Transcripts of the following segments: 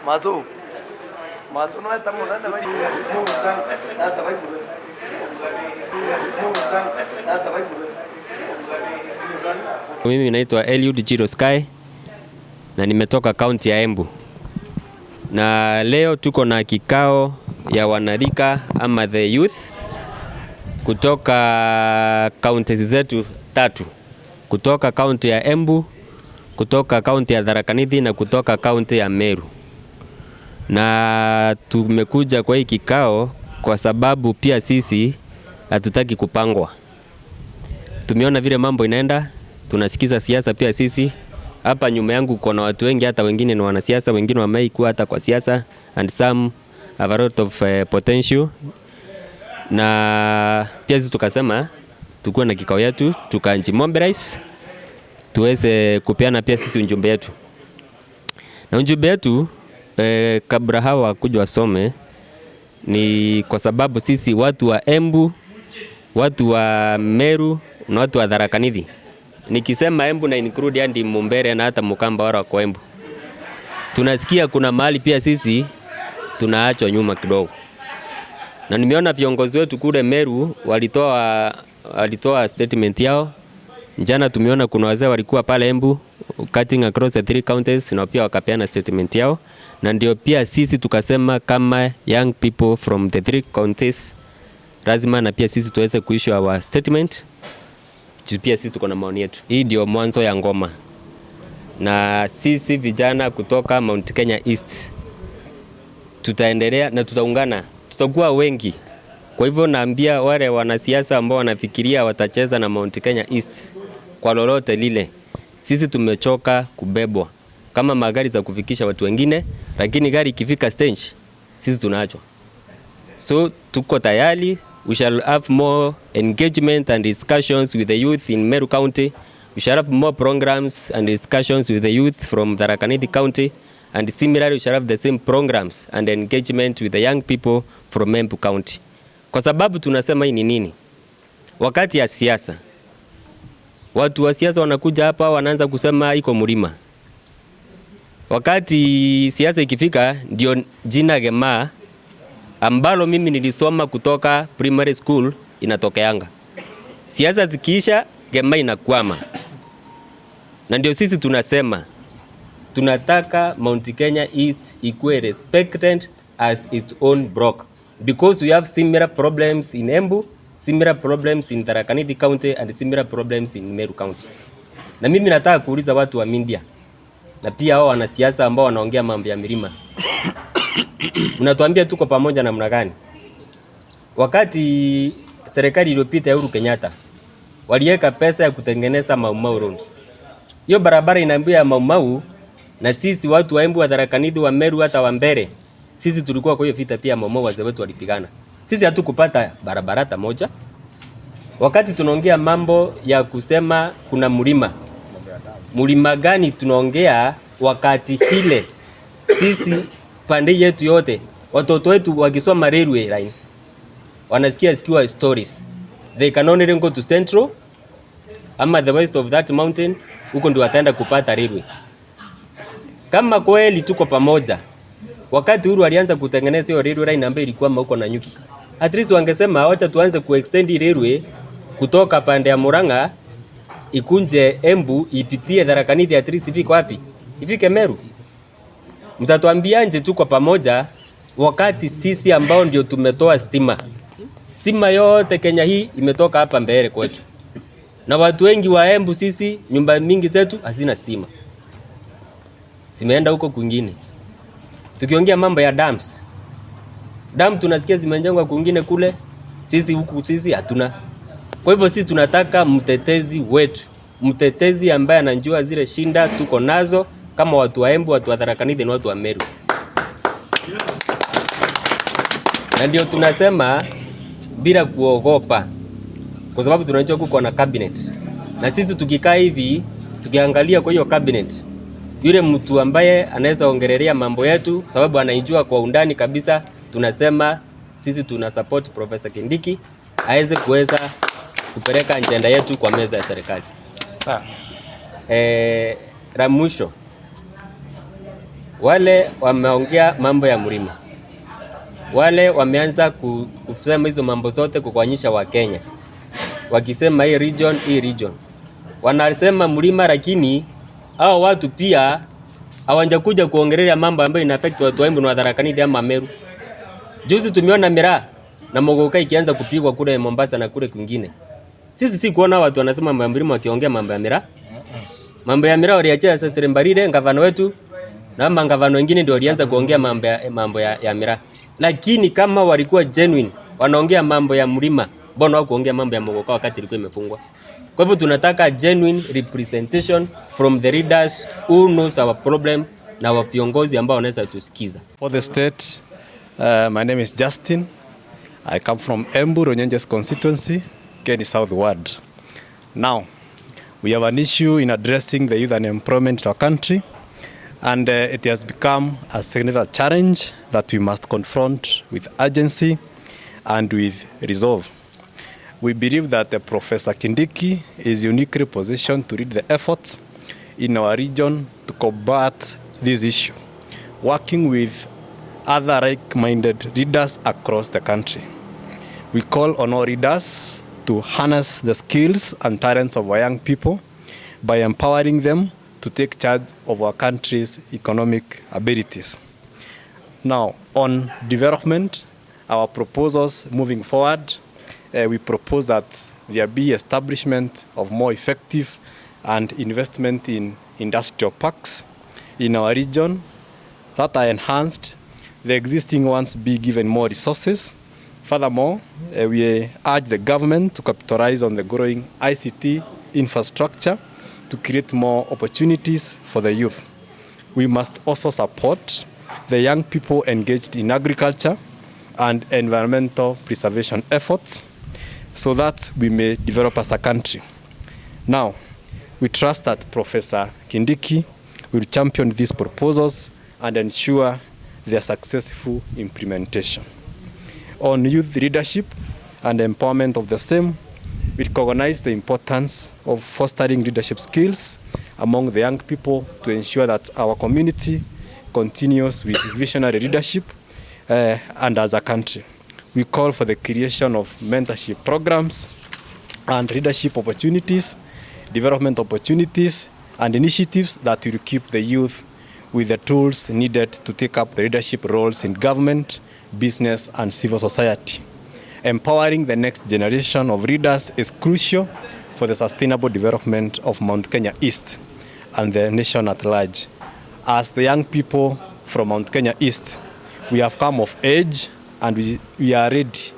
Matu no está morando vai. Mimi naitwa Eliud Jiroskai na nimetoka kaunti ya Embu. Na leo tuko na kikao ya wanarika ama the youth kutoka kaunti zetu tatu. Kutoka kaunti ya Embu, kutoka kaunti ya Tharaka Nithi na kutoka kaunti ya Meru. Na tumekuja kwa hii kikao kwa sababu pia sisi hatutaki kupangwa. Tumeona vile mambo inaenda, tunasikiza siasa pia sisi. Hapa nyuma yangu kuna watu wengi, hata wengine ni wanasiasa, wengine wameikuwa hata kwa siasa, and some have a lot of potential. Na pia sisi tukasema tukuwe na kikao yetu, tukamobilize tuweze kupeana pia sisi ujumbe yetu. Na ujumbe yetu kabla hawa kuja wasome ni kwa sababu sisi watu wa Embu, watu wa Meru na watu wa Tharaka Nithi. Nikisema Embu na include hadi Mumbere na hata Mukamba wala kwa Embu. Tunasikia kuna mahali pia sisi tunaachwa nyuma kidogo. Na nimeona viongozi wetu kule Meru walitoa statement yao. Jana tumeona kuna wazee walikuwa pale Embu cutting across the 3 counties na pia wakapeana statement yao. Na ndio pia sisi tukasema kama young people from the 3 counties lazima na pia sisi tuweze kuissue our statement. Pia sisi tuko na maoni yetu. Hii ndio mwanzo ya ngoma. Na sisi vijana kutoka Mount Kenya East tutaendelea na tutaungana. Tutakuwa wengi. Kwa hivyo naambia wale wanasiasa ambao wanafikiria watacheza na Mount Kenya East kwa lolote lile. Sisi tumechoka kubebwa kama magari za kufikisha watu wengine, lakini gari ikifika stage sisi tunaachwa. So tuko tayari. We shall have more engagement and discussions with the youth in Meru County. We shall have more programs and discussions with the youth from Tharaka Nithi County. And similarly, we shall have the same programs and engagement with the young people from Embu County. Kwa sababu tunasema hii ni nini? Wakati ya siasa, watu wa siasa wanakuja hapa wanaanza kusema iko mlima. Wakati siasa ikifika ndio jina Gema ambalo mimi nilisoma kutoka primary school inatokeanga. Siasa zikiisha Gema inakwama. Na ndio sisi tunasema tunataka Mount Kenya East ikuwe respected as its own block, because we have similar problems in Embu, similar problems in Tharaka Nithi County and similar problems in Meru County. Na mimi nataka kuuliza watu wa media na pia hao wanasiasa ambao wanaongea mambo ya milima. Mnatuambia tuko pamoja namna gani? Wakati serikali iliyopita ya Uhuru Kenyatta waliweka pesa ya kutengeneza Mau Mau roads. Hiyo barabara inaambia Mau Mau, na sisi watu wa Embu, wa Tharaka Nithi, wa Meru hata wa Mbere, sisi tulikuwa kwa hiyo vita pia Mau Mau wazee wetu walipigana. Sisi hatukupata barabara hata moja. Wakati tunaongea mambo ya kusema kuna mlima. Mlima gani tunaongea wakati hile sisi pande yetu yote watoto wetu wakisoma railway line wanasikia sikiwa stories. They can only go to Central ama the west of that mountain, huko ndio wataenda kupata railway. Kama kweli tuko pamoja, wakati Uhuru alianza kutengeneza hiyo railway line ambayo ilikuwa huko na nyuki, at least wangesema wacha tuanze kuextend railway kutoka pande ya Murang'a ikunje Embu ipitie Tharaka Nithi, at least ifike wapi? Ifike Meru. Mtatuambia nje tuko pamoja wakati sisi ambao ndio tumetoa stima. Stima yote Kenya hii imetoka hapa Mbere kwetu. Na watu wengi wa Embu sisi nyumba mingi zetu hazina stima. Simeenda huko kwingine. Tukiongea mambo ya dams. Dam tunasikia zimejengwa kwingine kule, sisi huku sisi hatuna. Kwa hivyo sisi tunataka mtetezi wetu. Mtetezi ambaye anajua zile shinda tuko nazo kama watu wa Embu, watu wa Tharaka Nithi na watu wa Meru. Na ndio tunasema bila kuogopa, kwa sababu tunajua kuko na cabinet. Na sisi tukikaa hivi tukiangalia kwa hiyo cabinet, yule mtu ambaye anaweza ongelelea mambo yetu sababu anaijua kwa undani kabisa, tunasema sisi tuna support Professor Kindiki aweze kuweza kupeleka ajenda yetu kwa meza ya serikali. La mwisho, Wale wameongea mambo ya mlima, wale wameanza kusema hizo mambo zote kukwanyisha Wakenya, wakisema hii region. Wanasema mlima, lakini hao watu pia hawajakuja kuongelea mambo ambayo ina affect watu wa Embu na Tharaka Nithi ama Meru. Juzi tumeona miraa na mogoka ikianza kupigwa kule Mombasa na kule kwingine. Sisi si kuona watu wanasema mambo ya mlima wakiongea mambo ya miraa. Mambo ya miraa waliachia sasa Serembarire, ngavana wetu na ngavana wengine ndio walianza kuongea mambo ya miraa. Lakini kama walikuwa genuine wanaongea mambo ya mlima, mbona wao kuongea mambo ya mogoka wakati ilikuwa imefungwa? Kwa hivyo tunataka genuine representation from the leaders who knows our problem na wa viongozi ambao wanaweza tusikiza. For the state, my name is Justin. I come from Embu, Ronyenjes constituency, Keni South Ward. Now, we have an issue in addressing the youth unemployment in our country, and it has become a significant challenge that we must confront with urgency and with resolve. We believe that Professor Kindiki is uniquely positioned to lead the efforts in our region to combat this issue, working with other like-minded leaders across the country. We call on all leaders to harness the skills and talents of our young people by empowering them to take charge of our country's economic abilities. Now, on development, our proposals moving forward, we propose that there be establishment of more effective and investment in industrial parks in our region that are enhanced. The existing ones be given more resources. Furthermore, we urge the government to capitalize on the growing ICT infrastructure to create more opportunities for the youth. We must also support the young people engaged in agriculture and environmental preservation efforts so that we may develop as a country. Now, we trust that Professor Kindiki will champion these proposals and ensure their successful implementation. On youth leadership and empowerment of the same, we recognize the importance of fostering leadership skills among the young people to ensure that our community continues with visionary leadership and as a country. We call for the creation of mentorship programs and leadership opportunities, development opportunities, and initiatives that will keep the youth with the tools needed to take up the leadership roles in government, business, and civil society. Empowering the next generation of leaders is crucial for the sustainable development of Mount Kenya East and the nation at large. As the young people from Mount Kenya East, we have come of age and we are ready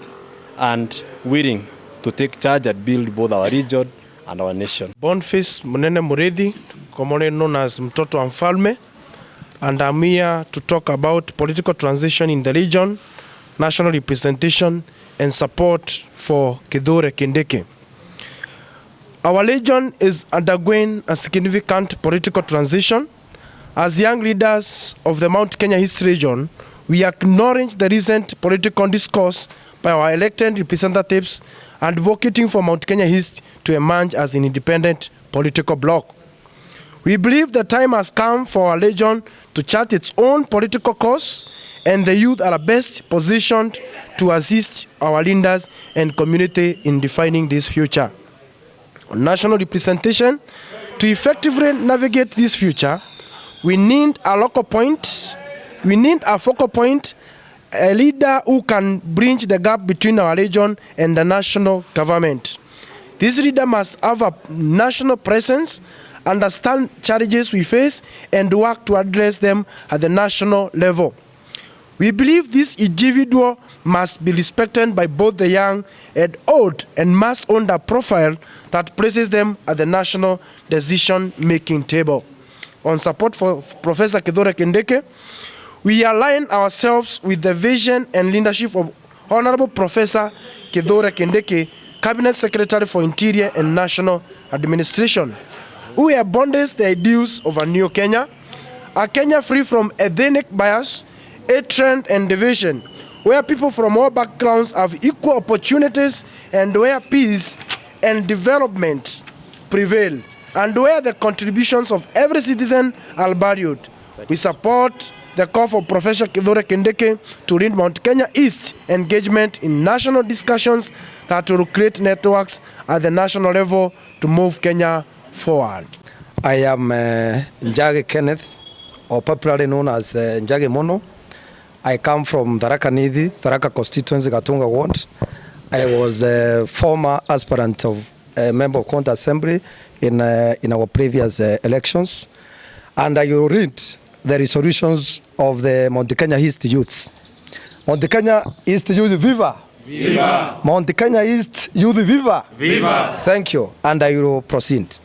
and willing to take charge and build both our region and our nation. Boniface Munene Murithi, commonly known as Mtoto wa Mfalme, and I'm here to talk about political transition in the region, national representation, and support for Kithure Kindiki. Our region is undergoing a significant political transition. As young leaders of the Mount Kenya East region, we acknowledge the recent political discourse by our elected representatives advocating for Mount Kenya East to emerge as an independent political bloc. We believe the time has come for our region to chart its own political course, and the youth are best positioned to assist our leaders and community in defining this future. On national representation, to effectively navigate this future, we need a local point, we need a focal point, a leader who can bridge the gap between our region and the national government. This leader must have a national presence, understand challenges we face, and work to address them at the national level. We believe this individual must be respected by both the young and old and must own a profile that places them at the national decision-making table. On support for Professor Kithure Kindiki, we align ourselves with the vision and leadership of Honorable Professor Kithure Kindiki, Cabinet Secretary for Interior and National Administration, who embodies the ideals of a new Kenya, a Kenya free from ethnic bias, hatred, and division, where people from all backgrounds have equal opportunities and where peace and development prevail, and where the contributions of every citizen are valued. We support the call for Professor Kindiki to lead Mount Kenya East engagement in national discussions that will create networks at the national level to move Kenya forward. I am Njagi Kenneth, or popularly known as Njagi Mono. I come from Tharaka Nithi, Tharaka constituency, Gatunga ward. I was a former aspirant of a member of County Assembly in our previous elections. And I will read the resolutions of the Mount Kenya East Youth. Mount Kenya East Youth, viva! Viva! Mount Kenya East Youth, viva! Viva! Thank you, and I will proceed.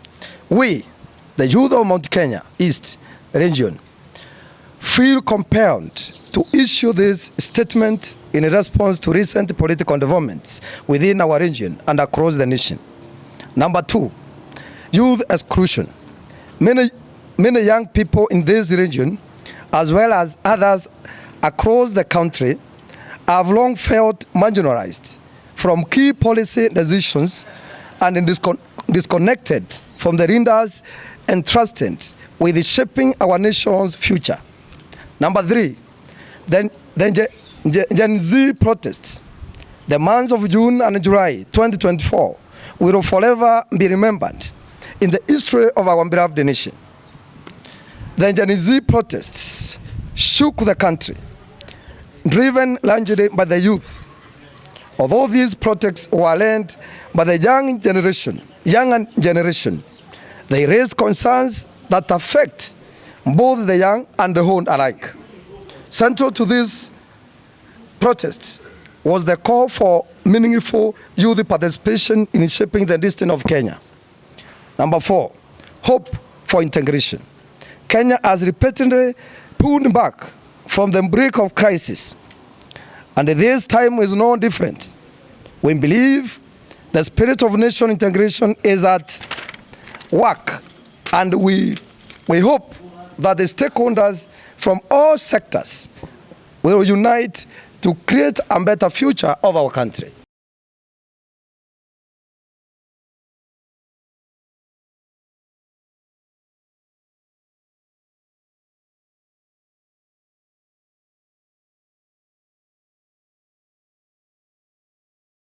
We, the youth of Mount Kenya East region, feel compelled to issue this statement in response to recent political developments within our region and across the nation. Number 2, youth exclusion. Many young people in this region, as well as others across the country, have long felt marginalized from key policy decisions and disconnected from the leaders entrusted with shaping our nation's future. Number 3, the Gen Z protests. The months of June and July 2024 will forever be remembered in the history of our beloved nation. The Gen Z protests shook the country, driven largely by the youth. Although these protests were led by the young generation, they raised concerns that affect both the young and the old alike. Central to these protests was the call for meaningful youth participation in shaping the destiny of Kenya. Number 4, hope for integration. Kenya has repeatedly pulled back from the brink of crisis, and this time is no different. We believe the spirit of nation integration is at work, and we hope that the stakeholders from all sectors will unite to create a better future of our country.